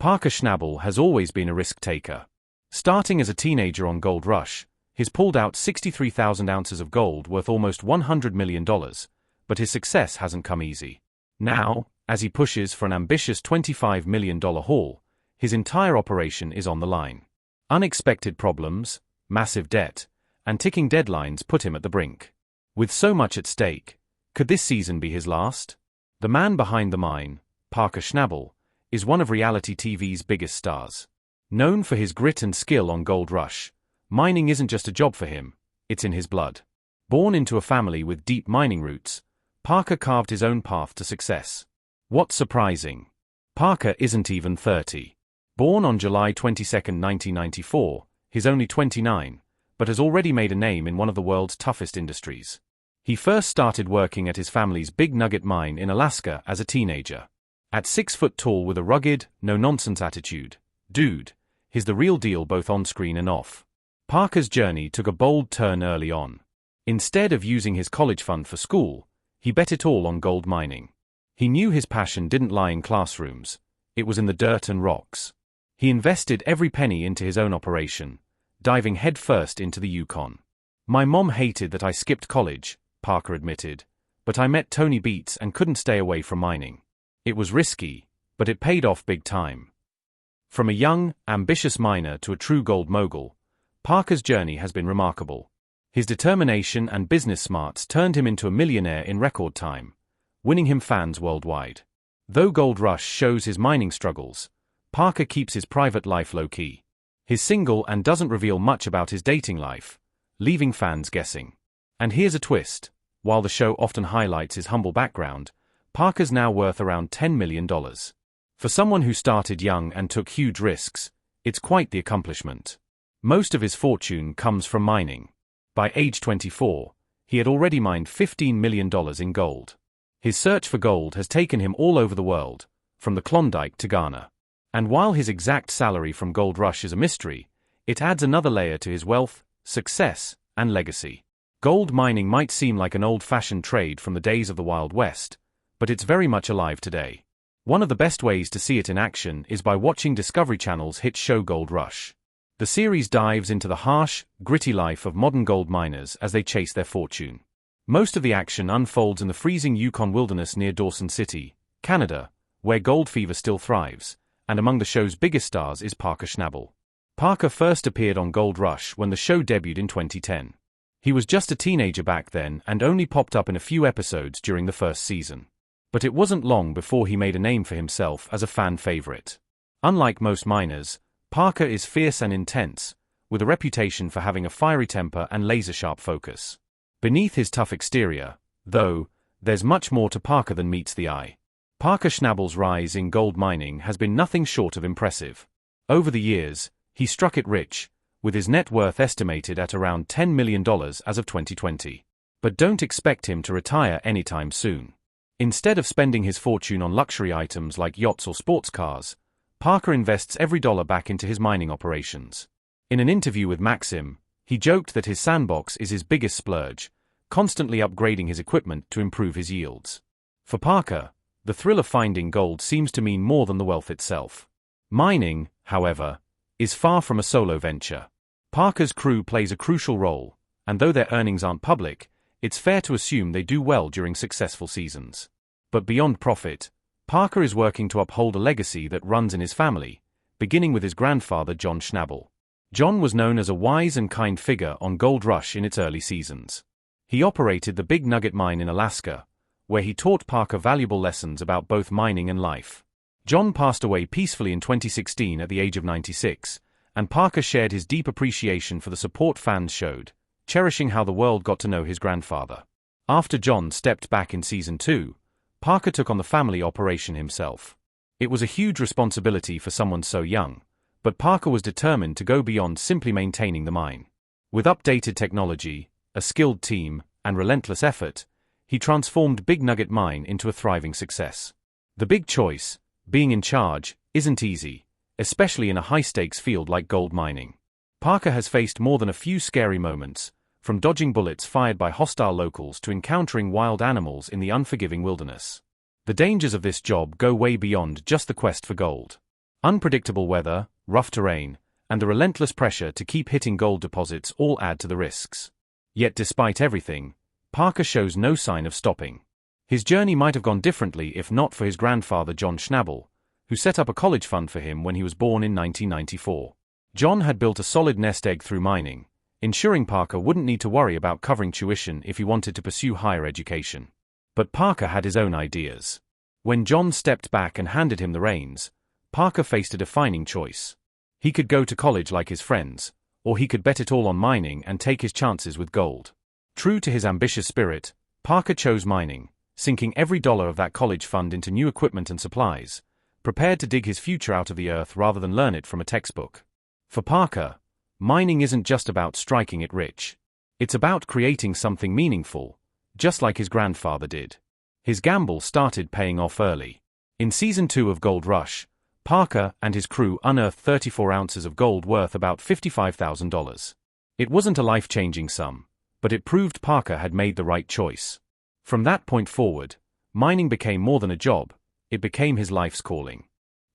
Parker Schnabel has always been a risk-taker. Starting as a teenager on Gold Rush, he's pulled out 63,000 ounces of gold worth almost $100 million, but his success hasn't come easy. Now, as he pushes for an ambitious $25 million haul, his entire operation is on the line. Unexpected problems, massive debt, and ticking deadlines put him at the brink. With so much at stake, could this season be his last? The man behind the mine, Parker Schnabel, is one of reality TV's biggest stars. Known for his grit and skill on Gold Rush, mining isn't just a job for him, it's in his blood. Born into a family with deep mining roots, Parker carved his own path to success. What's surprising? Parker isn't even 30. Born on July 22, 1994, he's only 29, but has already made a name in one of the world's toughest industries. He first started working at his family's Big Nugget mine in Alaska as a teenager. At 6 foot tall with a rugged, no-nonsense attitude, dude, he's the real deal both on-screen and off. Parker's journey took a bold turn early on. Instead of using his college fund for school, he bet it all on gold mining. He knew his passion didn't lie in classrooms, it was in the dirt and rocks. He invested every penny into his own operation, diving headfirst into the Yukon. "My mom hated that I skipped college," Parker admitted, "but I met Tony Beats and couldn't stay away from mining. It was risky, but it paid off big time." From a young, ambitious miner to a true gold mogul, Parker's journey has been remarkable. His determination and business smarts turned him into a millionaire in record time, winning him fans worldwide. Though Gold Rush shows his mining struggles, Parker keeps his private life low-key. He's single and doesn't reveal much about his dating life, leaving fans guessing. And here's a twist: while the show often highlights his humble background, Parker's now worth around $10 million. For someone who started young and took huge risks, it's quite the accomplishment. Most of his fortune comes from mining. By age 24, he had already mined $15 million in gold. His search for gold has taken him all over the world, from the Klondike to Ghana. And while his exact salary from Gold Rush is a mystery, it adds another layer to his wealth, success, and legacy. Gold mining might seem like an old-fashioned trade from the days of the Wild West, but it's very much alive today. One of the best ways to see it in action is by watching Discovery Channel's hit show Gold Rush. The series dives into the harsh, gritty life of modern gold miners as they chase their fortune. Most of the action unfolds in the freezing Yukon wilderness near Dawson City, Canada, where gold fever still thrives, and among the show's biggest stars is Parker Schnabel. Parker first appeared on Gold Rush when the show debuted in 2010. He was just a teenager back then and only popped up in a few episodes during the first season. But it wasn't long before he made a name for himself as a fan favorite. Unlike most miners, Parker is fierce and intense, with a reputation for having a fiery temper and laser-sharp focus. Beneath his tough exterior, though, there's much more to Parker than meets the eye. Parker Schnabel's rise in gold mining has been nothing short of impressive. Over the years, he struck it rich, with his net worth estimated at around $10 million as of 2020. But don't expect him to retire anytime soon. Instead of spending his fortune on luxury items like yachts or sports cars, Parker invests every dollar back into his mining operations. In an interview with Maxim, he joked that his sandbox is his biggest splurge, constantly upgrading his equipment to improve his yields. For Parker, the thrill of finding gold seems to mean more than the wealth itself. Mining, however, is far from a solo venture. Parker's crew plays a crucial role, and though their earnings aren't public, it's fair to assume they do well during successful seasons. But beyond profit, Parker is working to uphold a legacy that runs in his family, beginning with his grandfather John Schnabel. John was known as a wise and kind figure on Gold Rush in its early seasons. He operated the Big Nugget mine in Alaska, where he taught Parker valuable lessons about both mining and life. John passed away peacefully in 2016 at the age of 96, and Parker shared his deep appreciation for the support fans showed, cherishing how the world got to know his grandfather. After John stepped back in Season 2, Parker took on the family operation himself. It was a huge responsibility for someone so young, but Parker was determined to go beyond simply maintaining the mine. With updated technology, a skilled team, and relentless effort, he transformed Big Nugget Mine into a thriving success. The big choice, being in charge, isn't easy, especially in a high-stakes field like gold mining. Parker has faced more than a few scary moments, from dodging bullets fired by hostile locals to encountering wild animals in the unforgiving wilderness. The dangers of this job go way beyond just the quest for gold. Unpredictable weather, rough terrain, and the relentless pressure to keep hitting gold deposits all add to the risks. Yet despite everything, Parker shows no sign of stopping. His journey might have gone differently if not for his grandfather John Schnabel, who set up a college fund for him when he was born in 1994. John had built a solid nest egg through mining, ensuring Parker wouldn't need to worry about covering tuition if he wanted to pursue higher education. But Parker had his own ideas. When John stepped back and handed him the reins, Parker faced a defining choice. He could go to college like his friends, or he could bet it all on mining and take his chances with gold. True to his ambitious spirit, Parker chose mining, sinking every dollar of that college fund into new equipment and supplies, prepared to dig his future out of the earth rather than learn it from a textbook. For Parker, mining isn't just about striking it rich. It's about creating something meaningful, just like his grandfather did. His gamble started paying off early. In Season 2 of Gold Rush, Parker and his crew unearthed 34 ounces of gold worth about $55,000. It wasn't a life-changing sum, but it proved Parker had made the right choice. From that point forward, mining became more than a job, it became his life's calling.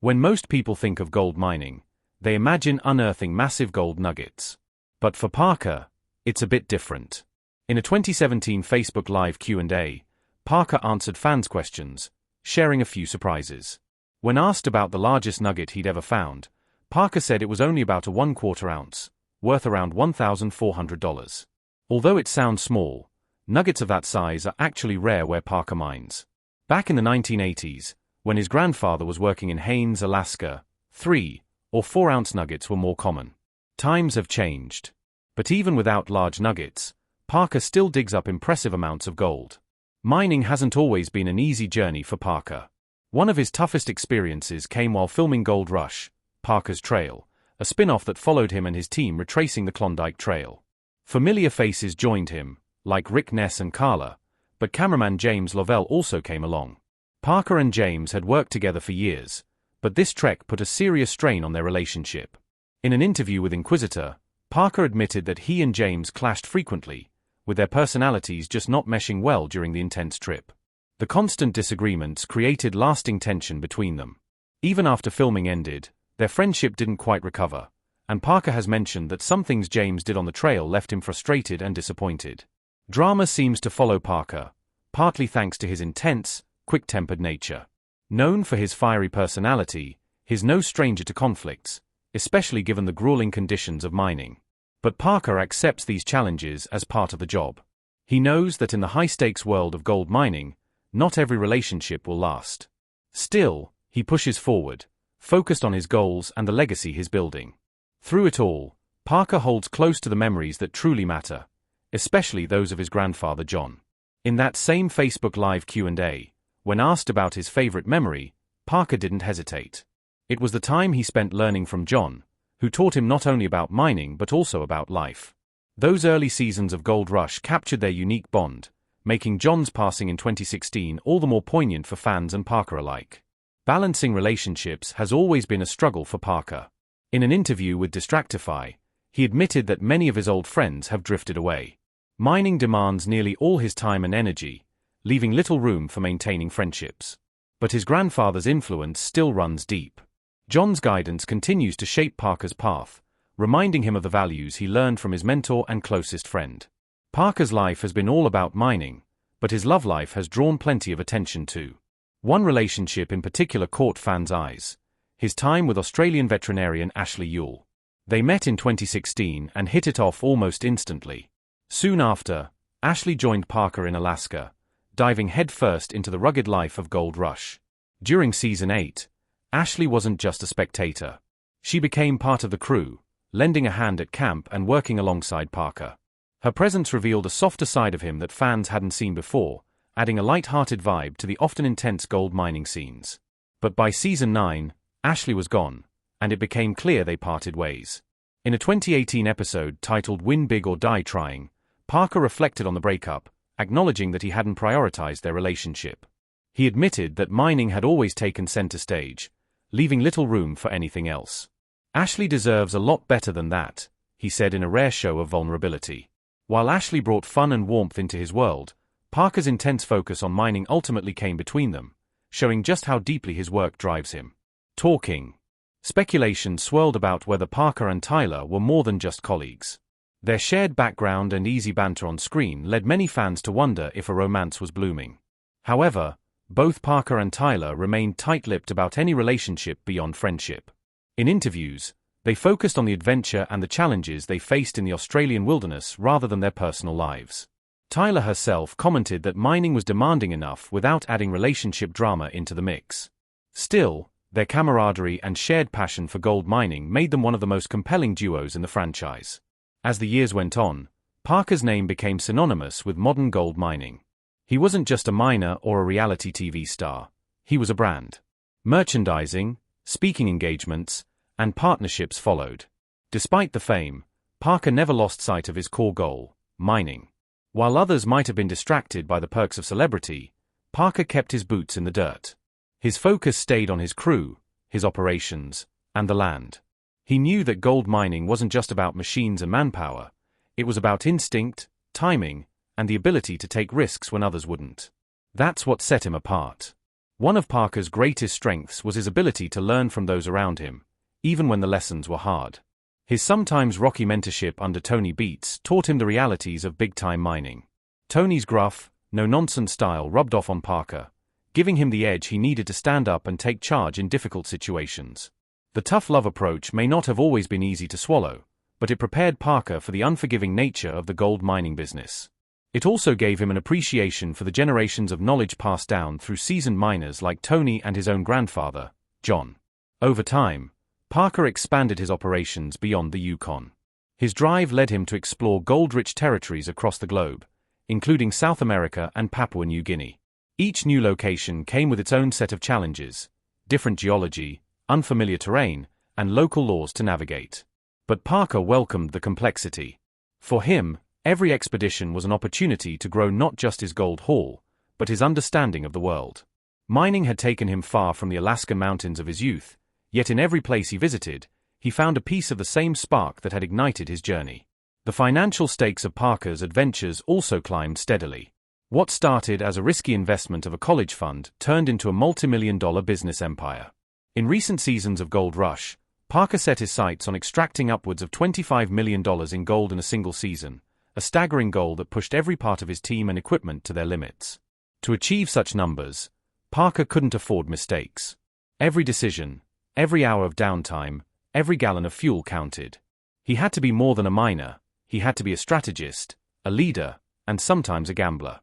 When most people think of gold mining, they imagine unearthing massive gold nuggets. But for Parker, it's a bit different. In a 2017 Facebook Live Q&A, Parker answered fans' questions, sharing a few surprises. When asked about the largest nugget he'd ever found, Parker said it was only about a 1/4 ounce, worth around $1,400. Although it sounds small, nuggets of that size are actually rare where Parker mines. Back in the 1980s, when his grandfather was working in Haines, Alaska, 3 or 4 ounce nuggets were more common. Times have changed. But even without large nuggets, Parker still digs up impressive amounts of gold. Mining hasn't always been an easy journey for Parker. One of his toughest experiences came while filming Gold Rush, Parker's Trail, a spin-off that followed him and his team retracing the Klondike Trail. Familiar faces joined him, like Rick Ness and Carla, but cameraman James Lovell also came along. Parker and James had worked together for years, but this trek put a serious strain on their relationship. In an interview with Inquisitor, Parker admitted that he and James clashed frequently, with their personalities just not meshing well during the intense trip. The constant disagreements created lasting tension between them. Even after filming ended, their friendship didn't quite recover, and Parker has mentioned that some things James did on the trail left him frustrated and disappointed. Drama seems to follow Parker, partly thanks to his intense, quick-tempered nature. Known for his fiery personality, he's no stranger to conflicts, especially given the grueling conditions of mining. But Parker accepts these challenges as part of the job. He knows that in the high-stakes world of gold mining, not every relationship will last. Still, he pushes forward, focused on his goals and the legacy he's building. Through it all, Parker holds close to the memories that truly matter, especially those of his grandfather John. In that same Facebook Live Q&A, when asked about his favorite memory, Parker didn't hesitate. It was the time he spent learning from John, who taught him not only about mining but also about life. Those early seasons of Gold Rush captured their unique bond, making John's passing in 2016 all the more poignant for fans and Parker alike. Balancing relationships has always been a struggle for Parker. In an interview with Distractify, he admitted that many of his old friends have drifted away. Mining demands nearly all his time and energy, leaving little room for maintaining friendships. But his grandfather's influence still runs deep. John's guidance continues to shape Parker's path, reminding him of the values he learned from his mentor and closest friend. Parker's life has been all about mining, but his love life has drawn plenty of attention too. One relationship in particular caught fans' eyes: his time with Australian veterinarian Ashley Yule. They met in 2016 and hit it off almost instantly. Soon after, Ashley joined Parker in Alaska, diving headfirst into the rugged life of Gold Rush. During Season 8, Ashley wasn't just a spectator. She became part of the crew, lending a hand at camp and working alongside Parker. Her presence revealed a softer side of him that fans hadn't seen before, adding a light-hearted vibe to the often intense gold mining scenes. But by Season 9, Ashley was gone, and it became clear they parted ways. In a 2018 episode titled Win Big or Die Trying, Parker reflected on the breakup, acknowledging that he hadn't prioritized their relationship. He admitted that mining had always taken center stage, leaving little room for anything else. Ashley deserves a lot better than that, he said in a rare show of vulnerability. While Ashley brought fun and warmth into his world, Parker's intense focus on mining ultimately came between them, showing just how deeply his work drives him. Talking. Speculation swirled about whether Parker and Tyler were more than just colleagues. Their shared background and easy banter on screen led many fans to wonder if a romance was blooming. However, both Parker and Tyler remained tight-lipped about any relationship beyond friendship. In interviews, they focused on the adventure and the challenges they faced in the Australian wilderness rather than their personal lives. Tyler herself commented that mining was demanding enough without adding relationship drama into the mix. Still, their camaraderie and shared passion for gold mining made them one of the most compelling duos in the franchise. As the years went on, Parker's name became synonymous with modern gold mining. He wasn't just a miner or a reality TV star, he was a brand. Merchandising, speaking engagements, and partnerships followed. Despite the fame, Parker never lost sight of his core goal, mining. While others might have been distracted by the perks of celebrity, Parker kept his boots in the dirt. His focus stayed on his crew, his operations, and the land. He knew that gold mining wasn't just about machines and manpower, it was about instinct, timing, and the ability to take risks when others wouldn't. That's what set him apart. One of Parker's greatest strengths was his ability to learn from those around him, even when the lessons were hard. His sometimes rocky mentorship under Tony Beats taught him the realities of big-time mining. Tony's gruff, no-nonsense style rubbed off on Parker, giving him the edge he needed to stand up and take charge in difficult situations. The tough love approach may not have always been easy to swallow, but it prepared Parker for the unforgiving nature of the gold mining business. It also gave him an appreciation for the generations of knowledge passed down through seasoned miners like Tony and his own grandfather, John. Over time, Parker expanded his operations beyond the Yukon. His drive led him to explore gold-rich territories across the globe, including South America and Papua New Guinea. Each new location came with its own set of challenges, different geology, unfamiliar terrain, and local laws to navigate. But Parker welcomed the complexity. For him, every expedition was an opportunity to grow not just his gold haul, but his understanding of the world. Mining had taken him far from the Alaskan mountains of his youth, yet in every place he visited, he found a piece of the same spark that had ignited his journey. The financial stakes of Parker's adventures also climbed steadily. What started as a risky investment of a college fund turned into a multi-million-dollar business empire. In recent seasons of Gold Rush, Parker set his sights on extracting upwards of $25 million in gold in a single season, a staggering goal that pushed every part of his team and equipment to their limits. To achieve such numbers, Parker couldn't afford mistakes. Every decision, every hour of downtime, every gallon of fuel counted. He had to be more than a miner, he had to be a strategist, a leader, and sometimes a gambler.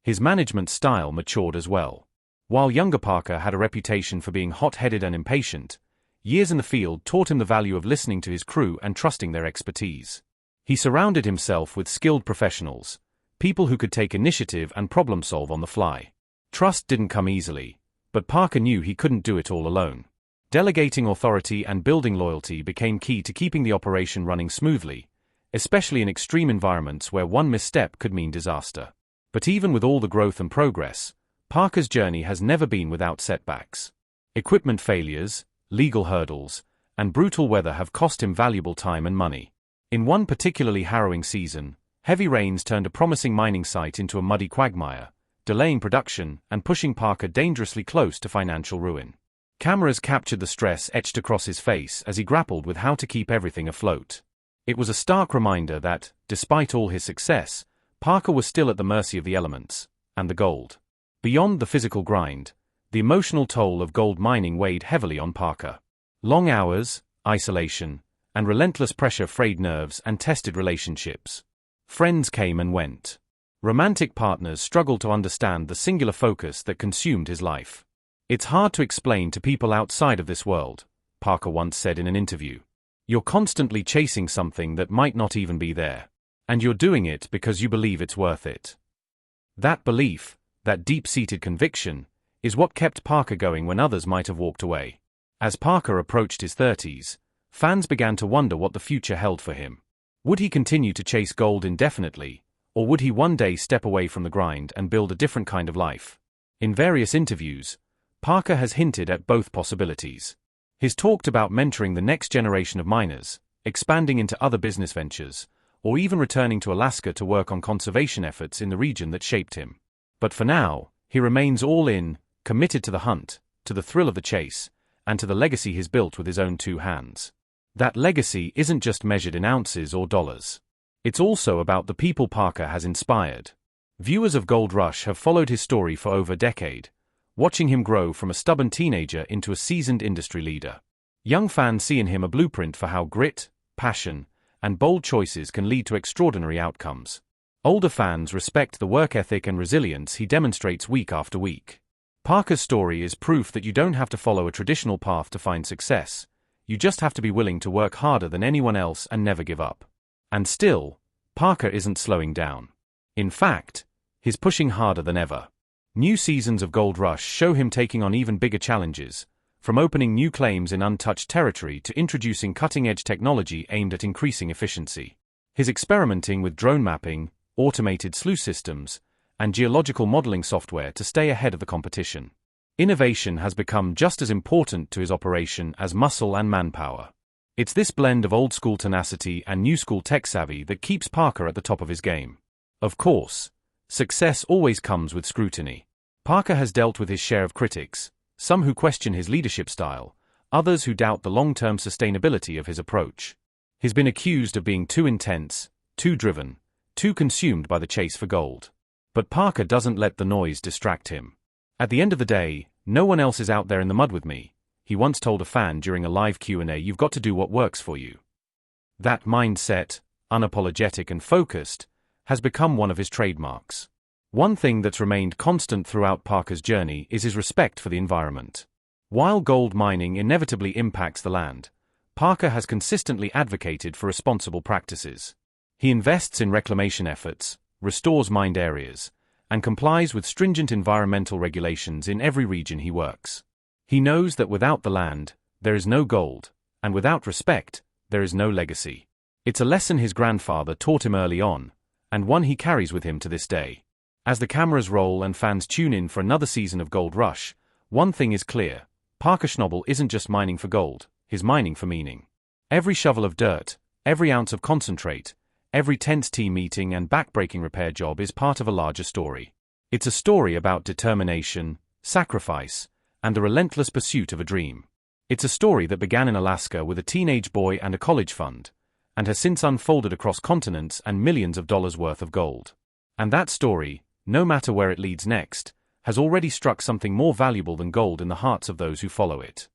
His management style matured as well. While younger Parker had a reputation for being hot-headed and impatient, years in the field taught him the value of listening to his crew and trusting their expertise. He surrounded himself with skilled professionals, people who could take initiative and problem-solve on the fly. Trust didn't come easily, but Parker knew he couldn't do it all alone. Delegating authority and building loyalty became key to keeping the operation running smoothly, especially in extreme environments where one misstep could mean disaster. But even with all the growth and progress, Parker's journey has never been without setbacks. Equipment failures, legal hurdles, and brutal weather have cost him valuable time and money. In one particularly harrowing season, heavy rains turned a promising mining site into a muddy quagmire, delaying production and pushing Parker dangerously close to financial ruin. Cameras captured the stress etched across his face as he grappled with how to keep everything afloat. It was a stark reminder that, despite all his success, Parker was still at the mercy of the elements, and the gold. Beyond the physical grind, the emotional toll of gold mining weighed heavily on Parker. Long hours, isolation, and relentless pressure frayed nerves and tested relationships. Friends came and went. Romantic partners struggled to understand the singular focus that consumed his life. "It's hard to explain to people outside of this world," Parker once said in an interview. "You're constantly chasing something that might not even be there. And you're doing it because you believe it's worth it." That belief, that deep-seated conviction, is what kept Parker going when others might have walked away. As Parker approached his 30s, fans began to wonder what the future held for him. Would he continue to chase gold indefinitely, or would he one day step away from the grind and build a different kind of life? In various interviews, Parker has hinted at both possibilities. He's talked about mentoring the next generation of miners, expanding into other business ventures, or even returning to Alaska to work on conservation efforts in the region that shaped him. But for now, he remains all in, committed to the hunt, to the thrill of the chase, and to the legacy he's built with his own two hands. That legacy isn't just measured in ounces or dollars. It's also about the people Parker has inspired. Viewers of Gold Rush have followed his story for over a decade, watching him grow from a stubborn teenager into a seasoned industry leader. Young fans see in him a blueprint for how grit, passion, and bold choices can lead to extraordinary outcomes. Older fans respect the work ethic and resilience he demonstrates week after week. Parker's story is proof that you don't have to follow a traditional path to find success. You just have to be willing to work harder than anyone else and never give up. And still, Parker isn't slowing down. In fact, he's pushing harder than ever. New seasons of Gold Rush show him taking on even bigger challenges, from opening new claims in untouched territory to introducing cutting-edge technology aimed at increasing efficiency. His experimenting with drone mapping, automated sluice systems, and geological modeling software to stay ahead of the competition. Innovation has become just as important to his operation as muscle and manpower. It's this blend of old-school tenacity and new-school tech savvy that keeps Parker at the top of his game. Of course, success always comes with scrutiny. Parker has dealt with his share of critics, some who question his leadership style, others who doubt the long-term sustainability of his approach. He's been accused of being too intense, too driven, too consumed by the chase for gold. But Parker doesn't let the noise distract him. At the end of the day, no one else is out there in the mud with me, he once told a fan during a live Q&A. You've got to do what works for you. That mindset, unapologetic and focused, has become one of his trademarks. One thing that's remained constant throughout Parker's journey is his respect for the environment. While gold mining inevitably impacts the land, Parker has consistently advocated for responsible practices. He invests in reclamation efforts, restores mined areas, and complies with stringent environmental regulations in every region he works. He knows that without the land, there is no gold, and without respect, there is no legacy. It's a lesson his grandfather taught him early on, and one he carries with him to this day. As the cameras roll and fans tune in for another season of Gold Rush, one thing is clear: Parker Schnabel isn't just mining for gold, he's mining for meaning. Every shovel of dirt, every ounce of concentrate, every tense team meeting and backbreaking repair job is part of a larger story. It's a story about determination, sacrifice, and the relentless pursuit of a dream. It's a story that began in Alaska with a teenage boy and a college fund, and has since unfolded across continents and millions of dollars worth of gold. And that story, no matter where it leads next, has already struck something more valuable than gold in the hearts of those who follow it.